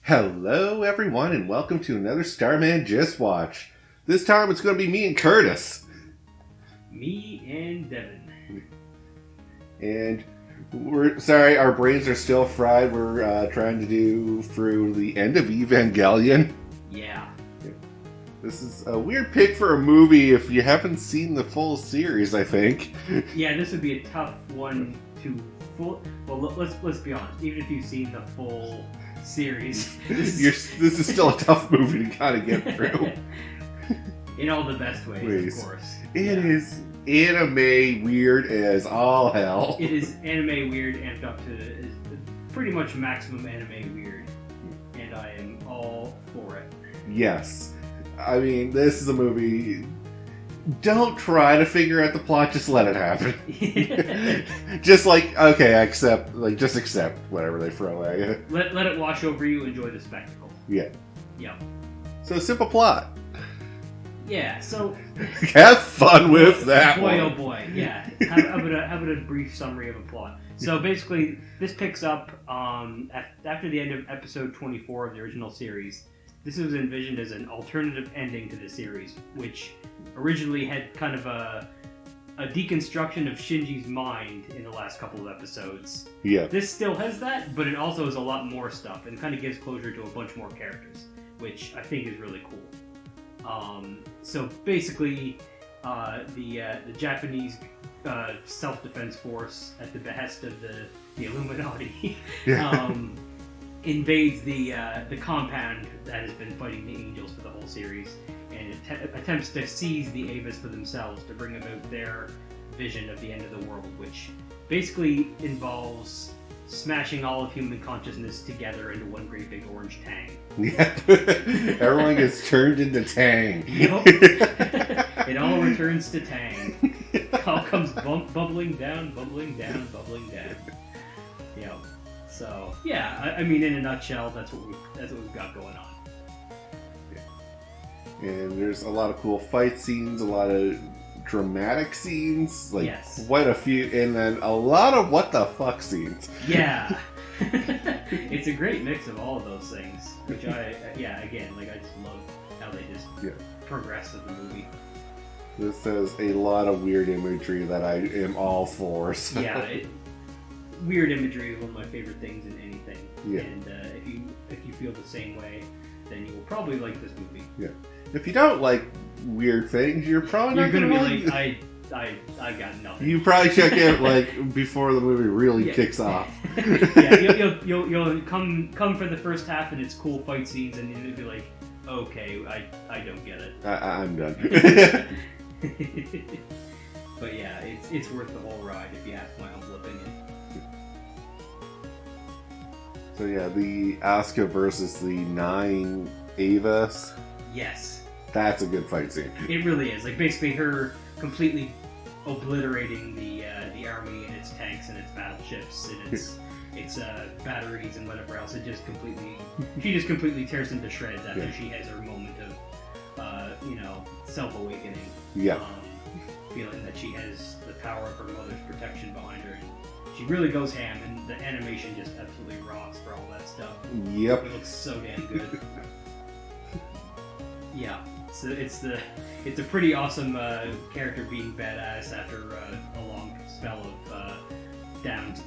Hello, everyone, and welcome to another Starman Just Watch. This time it's going to be me and Curtis. Me and Devin. And we're sorry, our brains are still fried. We're trying to do through the end of Evangelion. Yeah. This is a weird pick for a movie if you haven't seen the full series, I think. Yeah, this would be a tough one to full. Well, let's be honest. Even if you've seen the full series, This is still a tough movie to kind of get through. In all the best ways, of course. It is anime weird as all hell. It is anime weird amped up to pretty much maximum anime weird, and I am all for it. Yes. I mean, this is a movie. Don't try to figure out the plot, just let it happen. Just accept whatever they throw at you. Let it wash over you, enjoy the spectacle. Yeah. Yep. So, simple plot. Yeah, so... Have fun with that boy, one. oh boy, yeah. How about a brief summary of a plot? So basically, this picks up after the end of episode 24 of the original series. This was envisioned as an alternative ending to the series, which originally had kind of a deconstruction of Shinji's mind in the last couple of episodes. Yeah. This still has that, but it also has a lot more stuff and kind of gives closure to a bunch more characters, which I think is really cool. So basically, the Japanese self-defense force, at the behest of the Illuminati, invades the compound that has been fighting the Angels for the whole series, and attempts to seize the Avis for themselves to bring about their vision of the end of the world, which basically involves smashing all of human consciousness together into one great big orange tang. Yeah. Everyone gets turned into Tang. Yep. It all returns to Tang. It all comes bubbling down, bubbling down, bubbling down. Yep. So yeah, I mean, in a nutshell, that's what we've got going on. Yeah. And there's a lot of cool fight scenes, a lot of dramatic scenes, like quite a few, and then a lot of what the fuck scenes. Yeah. It's a great mix of all of those things, which I just love how they just progress with the movie. This has a lot of weird imagery that I am all for. So. Yeah, weird imagery is one of my favorite things in anything. Yeah. And if you feel the same way, then you will probably like this movie. Yeah. If you don't like weird things, you're probably not gonna be like, I got nothing. You probably check it like before the movie really kicks off. Yeah, you'll come for the first half and it's cool fight scenes, and you'll be like, okay, I don't get it. I'm done. But yeah, it's worth the whole ride if you ask my humble opinion. So yeah, the Asuka versus the 9 Avas. Yes. That's a good fight scene. It really is. Like, basically her completely obliterating the army and its tanks and its battleships and its batteries and whatever else. She just completely tears them to shreds after she has her moment of self-awakening. Yeah. Feeling that she has the power of her mother's protection behind her. And she really goes ham, and the animation just absolutely rocks for all that stuff. Yep. It looks so damn good. Yeah. So it's a pretty awesome character being badass after a long spell of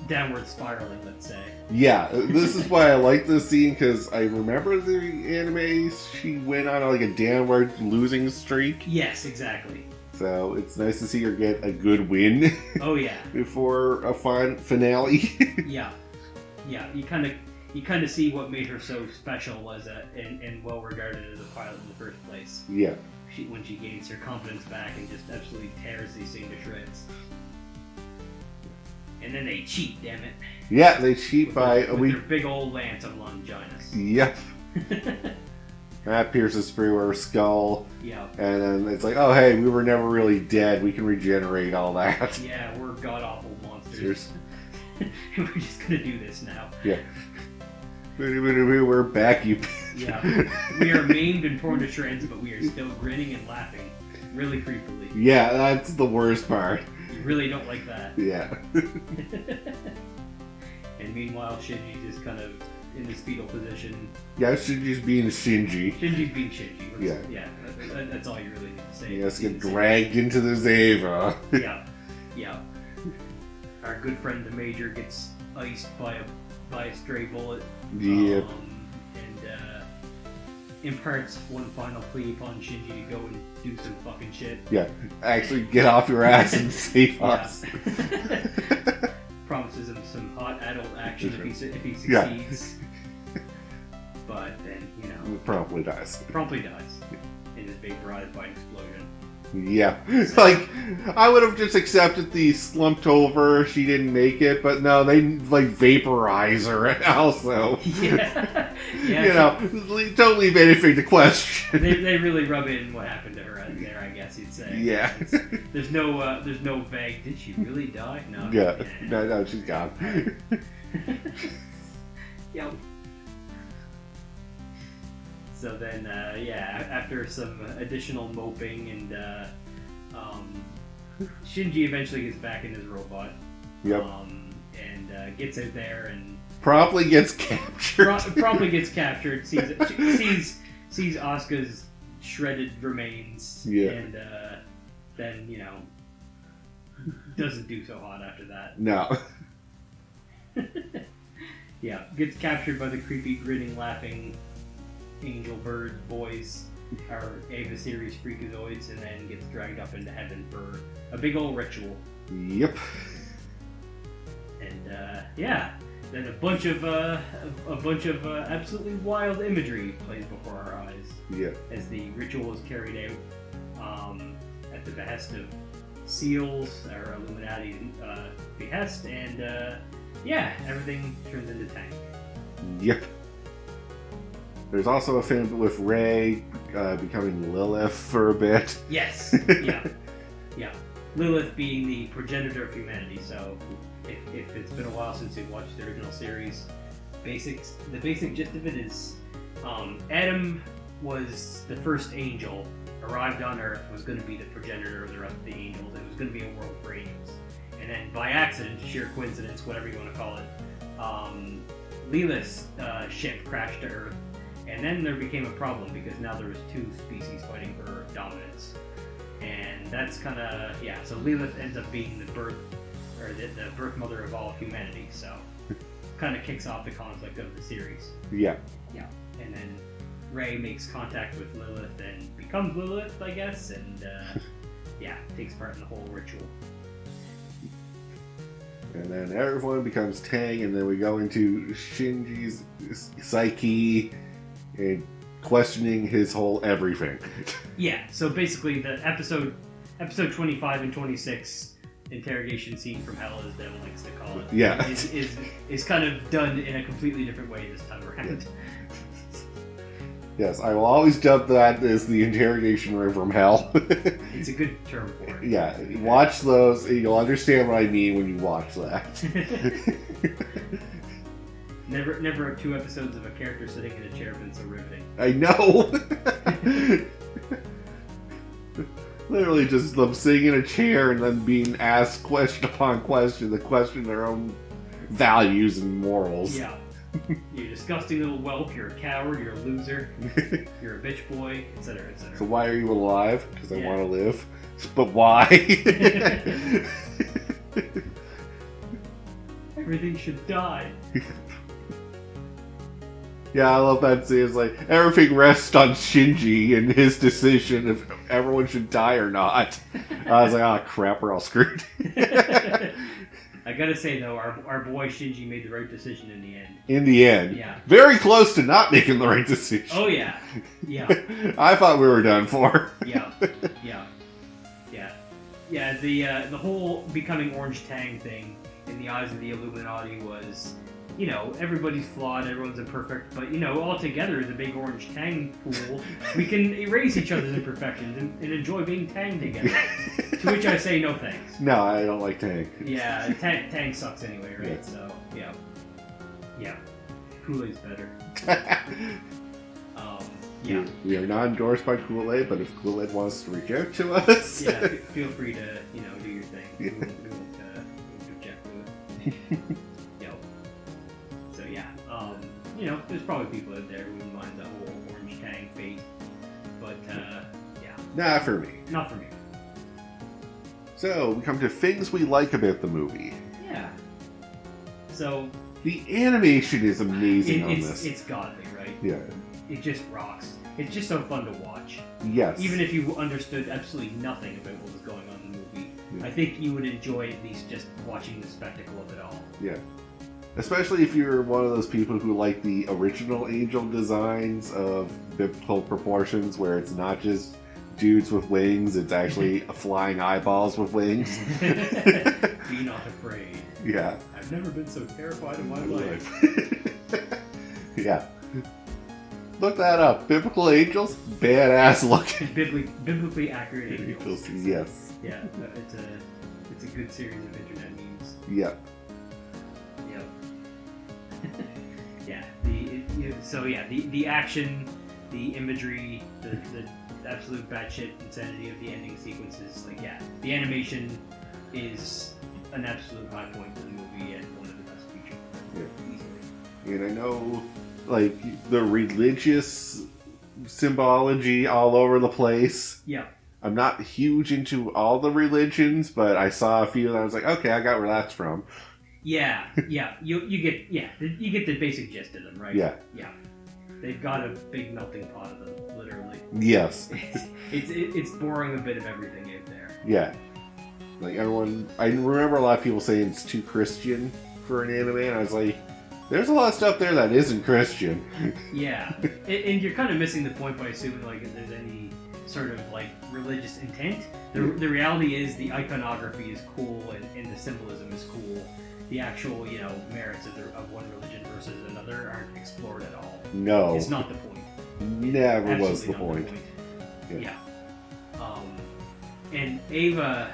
downward spiraling, let's say. Yeah, this is why I like this scene, because I remember the anime, she went on like a downward losing streak. Yes, exactly. So it's nice to see her get a good win. Oh yeah. Before a fine finale. Yeah. You kind of see what made her so special and well regarded as a pilot in the first place. Yeah. When she gains her confidence back and just absolutely tears these things to shreds. And then they cheat, damn it. Yeah, they cheat with their big old lance of Longinus. Yep. That pierces through her skull. Yeah. And then it's like, oh hey, we were never really dead. We can regenerate all that. Yeah, we're god-awful monsters. We're just gonna do this now. Yeah. We're back, you bitch. Yeah. We are maimed and torn to shreds, but we are still grinning and laughing. Really creepily. Yeah, that's the worst part. You really don't like that. Yeah. And meanwhile, Shinji just kind of in his fetal position. Yeah, Shinji's being Shinji. Shinji's being Shinji. Yeah. That's all you really need to say. He has to get dragged into the Zeva. Yeah. Our good friend the Major gets iced by a stray bullet. Yep. And imparts one final plea upon Shinji to go and do some fucking shit. Yeah, actually get off your ass and save us. Promises him some hot adult action if he succeeds. Yeah. But then, promptly dies. In his vaporized by an explosion. Yeah. Like, I would have just accepted the slumped over, she didn't make it, but no, they, vaporize her also. Yeah. Don't leave anything to question. They really rub in what happened to her there, I guess you'd say. Yeah. There's no vague, did she really die? No. Yeah. No, she's gone. Yep. So then, after some additional moping and Shinji eventually gets back in his robot. Yep. And gets out there and promptly gets captured. Sees Asuka's shredded remains. Yeah. And then doesn't do so hot after that. No. Yeah, gets captured by the creepy, grinning, laughing angel bird boys, our Ava series freakazoids, and then gets dragged up into heaven for a big old ritual. Yep. And then a bunch of absolutely wild imagery plays before our eyes. Yeah. As the ritual is carried out at the behest of Seals, our Illuminati behest, and everything turns into tank. Yep. There's also a film with Rey becoming Lilith for a bit. Yes. Yeah. Lilith being the progenitor of humanity. So, if it's been a while since you've watched the original series, the basic gist of it is, Adam was the first angel, arrived on Earth, was going to be the progenitor of the rest of the angels. It was going to be a world for angels. And then by accident, sheer coincidence, whatever you want to call it, Lilith's ship crashed to Earth. And then there became a problem because now there was two species fighting for dominance. And that's kind of, so Lilith ends up being the birth mother of all humanity. So kind of kicks off the conflict of the series. Yeah. Yeah. And then Rey makes contact with Lilith and becomes Lilith, I guess, and takes part in the whole ritual. And then everyone becomes Tang, and then we go into Shinji's psyche and questioning his whole everything. Yeah, so basically the episode 25 and 26 interrogation scene from hell, as Devil likes to call it, yeah, is kind of done in a completely different way this time around. Yes, I will always dub that as the interrogation room from hell. It's a good term for it. Yeah, watch those, and you'll understand what I mean when you watch that. Never 2 episodes of a character sitting in a chair been so riveting. I know! Literally just them sitting in a chair and then being asked question upon question that question their own values and morals. Yeah. You're a disgusting little whelp, you're a coward, you're a loser, you're a bitch boy, etc., etc. So why are you alive? Because I want to live. But why? Everything should die. Yeah, I love that scene. It's like, everything rests on Shinji and his decision if everyone should die or not. I was like, oh crap, we're all screwed. I gotta say though, our boy Shinji made the right decision in the end. In the end. Yeah. Very close to not making the right decision. Oh yeah. Yeah. I thought we were done for. Yeah. The whole becoming Orange Tang thing in the eyes of the Illuminati was, everybody's flawed, everyone's imperfect, but, all together as a big Orange Tang pool, we can erase each other's imperfections and enjoy being Tang together. To which I say no thanks. No, I don't like Tang. Yeah, Tang sucks anyway, right? Yeah. So, yeah. Kool-Aid's better. Yeah. We are not endorsed by Kool-Aid, but if Kool-Aid wants to reach out to us... Yeah, feel free to, do your thing. We won't object to it. there's probably people out there who wouldn't mind the whole orange tang fate, but yeah. Not for me. Not for me. So, we come to things we like about the movie. Yeah. So... The animation is amazing on this. It's godly, right? Yeah. It just rocks. It's just so fun to watch. Yes. Even if you understood absolutely nothing about what was going on in the movie, yeah. I think you would enjoy at least just watching the spectacle of it all. Yeah. Especially if you're one of those people who like the original Angel designs of biblical proportions, where it's not just dudes with wings, it's actually flying eyeballs with wings. Be not afraid. Yeah. I've never been so terrified in my life. Yeah. Look that up. Biblical angels, badass looking. Biblically accurate angels. Yes. Yeah, it's a good series of internet memes. Yep. Yeah. The action, the imagery, the absolute batshit insanity of the ending sequences. The animation is an absolute high point to the movie and one of the best features. Yeah. Easily. And I know, the religious symbology all over the place. Yeah. I'm not huge into all the religions, but I saw a few and I was like, okay, I got where that's from. Yeah. You get the basic gist of them, right? Yeah. Yeah. They've got a big melting pot of them, literally. Yes. It's boring a bit of everything out there. Yeah. I remember a lot of people saying it's too Christian for an anime, and I was like, there's a lot of stuff there that isn't Christian. Yeah. And you're kind of missing the point by assuming, if there's any sort of, religious intent. The reality is the iconography is cool, and the symbolism is cool. The actual, merits of one religion versus another aren't explored at all. No. It's not the point. Never was the point. Yeah. And Eva,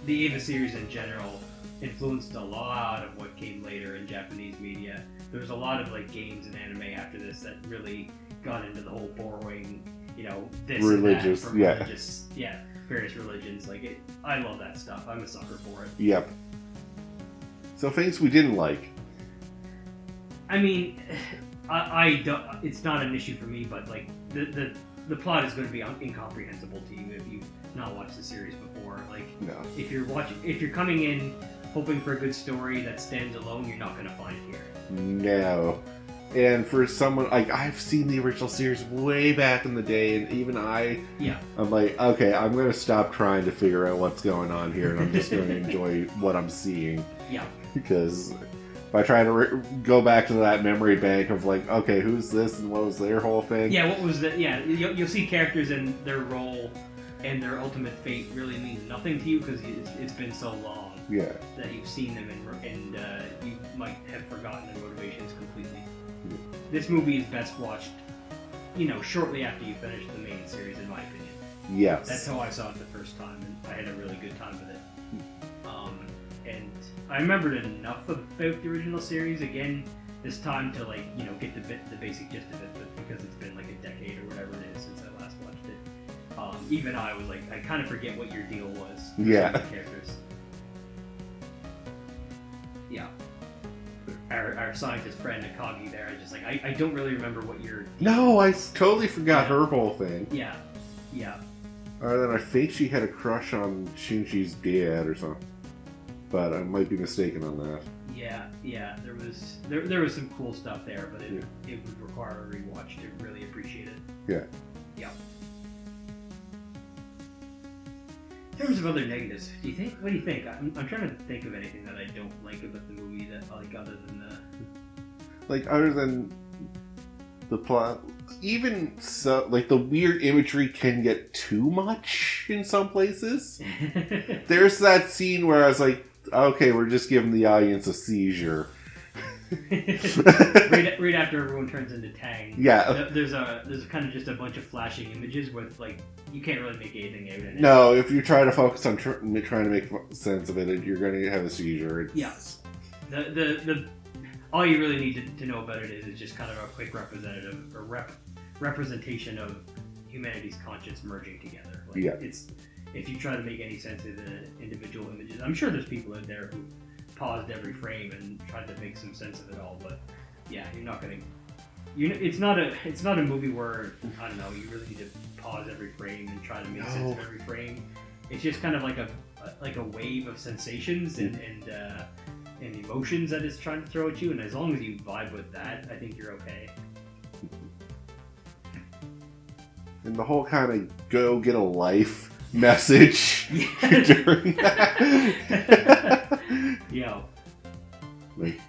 the Eva series in general, influenced a lot of what came later in Japanese media. There was a lot of games and anime after this that really got into the whole borrowing, this religious, and that from various religions. I love that stuff. I'm a sucker for it. Yep. So things we didn't like. I mean, I don't. It's not an issue for me, but the plot is going to be incomprehensible to you if you've not watched the series before. No. If you're coming in hoping for a good story that stands alone, you're not going to find it here. No. And for someone, I've seen the original series way back in the day, and even I'm like, okay, I'm going to stop trying to figure out what's going on here, and I'm just going to enjoy what I'm seeing. Yeah. Because if I try to go back to that memory bank of okay, who's this and what was their whole thing? Yeah, what was the... Yeah, you'll see characters and their role and their ultimate fate really means nothing to you because it's been so long that you've seen them and you might have forgotten their motivations completely. Yeah. This movie is best watched, shortly after you finish the main series, in my opinion. Yes. That's how I saw it the first time, and I had a really good time with it. And I remembered enough about the original series again this time to get the basic gist of it, but because it's been a decade or whatever it is since I last watched it, even I was I kind of forget what your deal was. Yeah. With the characters. Yeah. Our scientist friend Akagi there, I don't really remember what your... No, I totally forgot her whole thing. Yeah. Other than I think she had a crush on Shinji's dad or something. But I might be mistaken on that. Yeah. There was some cool stuff there, but it would require a rewatch to really appreciate it. Yeah. In terms of other negatives, what do you think? I'm trying to think of anything that I don't like about the movie that other than the... other than the plot, even so, the weird imagery can get too much in some places. There's that scene where I was like, okay, we're just giving the audience a seizure. right after everyone turns into Tang. Yeah. There's kind of just a bunch of flashing images with you can't really make anything out of it. No, if you try to focus on trying to make sense of it, you're going to have a seizure. The all you really need to know about it is just kind of a quick representation of humanity's conscience merging together. It's if you try to make any sense of the individual images, I'm sure there's people out there who paused every frame and tried to make some sense of it all, but you're not going to it's not a movie where, I don't know, you really need to pause every frame and try to make sense of every frame. It's just kind of like a wave of sensations and emotions that it's trying to throw at you, and as long as you vibe with that, I think you're okay. And the whole kind of go get a life message during that. Yeah. Like,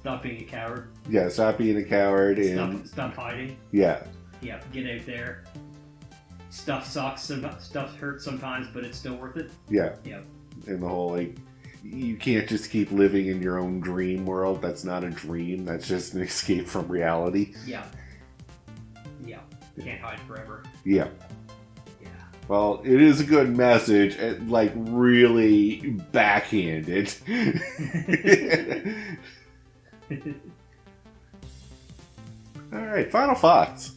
stop being a coward. Yeah, stop being a coward and stop hiding. Yeah. Yeah, get out there. Stuff sucks, stuff hurts sometimes, but it's still worth it. Yeah. Yeah. And the whole, like, you can't just keep living in your own dream world. That's not a dream. That's just an escape from reality. Yeah. Yeah. Can't hide forever. Yeah. Yeah. Well, it is a good message, and, like, really backhanded. Alright, final thoughts.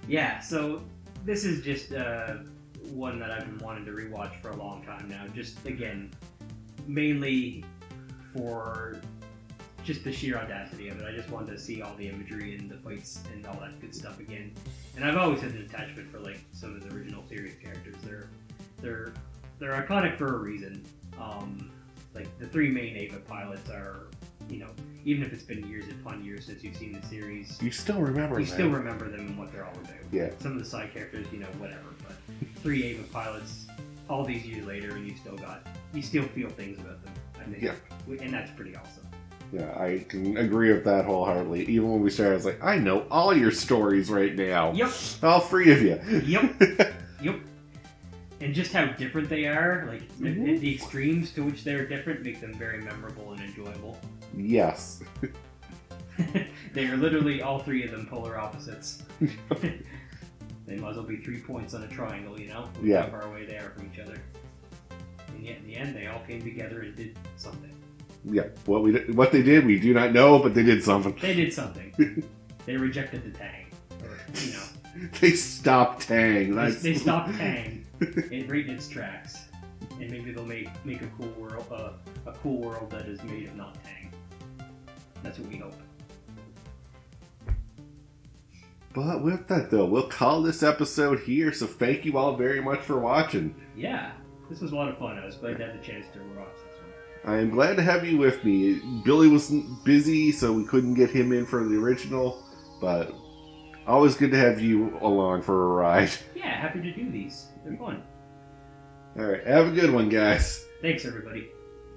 Yeah, so this is just one that I've been wanting to rewatch for a long time now. Just, again, mainly for just the sheer audacity of it. I just wanted to see all the imagery and the fights and all that good stuff again. And I've always had an attachment for, like, some of the original series characters. They're iconic for a reason. Like, the three main Ava pilots are, you know, even if it's been years upon years since you've seen the series, You still remember them. you still remember them and what they're all about. Yeah. Some of the side characters, you know, whatever. But three Ava pilots, all these years later, and you still feel things about them, I think. Yeah. And that's pretty awesome. Yeah, I can agree with that wholeheartedly. Even when we started, I was like, I know all your stories right now. Yep. All three of you. Yep. Yep. And just how different they are, like, the extremes to which they're different make them very memorable and enjoyable. Yes. They are literally, all three of them, polar opposites. They might as well be 3 points on a triangle, you know? Look Yeah. how far away they are from each other. And yet, in the end, they all came together and did something. Yeah. What they did, we do not know, but they did something. They did something. They rejected the Tang. Or, you know. They stopped Tang. They stopped Tang. It right in its tracks. And maybe they'll make a cool world that is made of not Tang. That's what we hope. But with that, though, we'll call this episode here. So thank you all very much for watching. Yeah, this was a lot of fun. I was glad to have the chance to watch this one. I am glad to have you with me. Billy was busy, so we couldn't get him in for the original. But always good to have you along for a ride. Yeah, happy to do these. They're fun. All right, have a good one, guys. Thanks, everybody.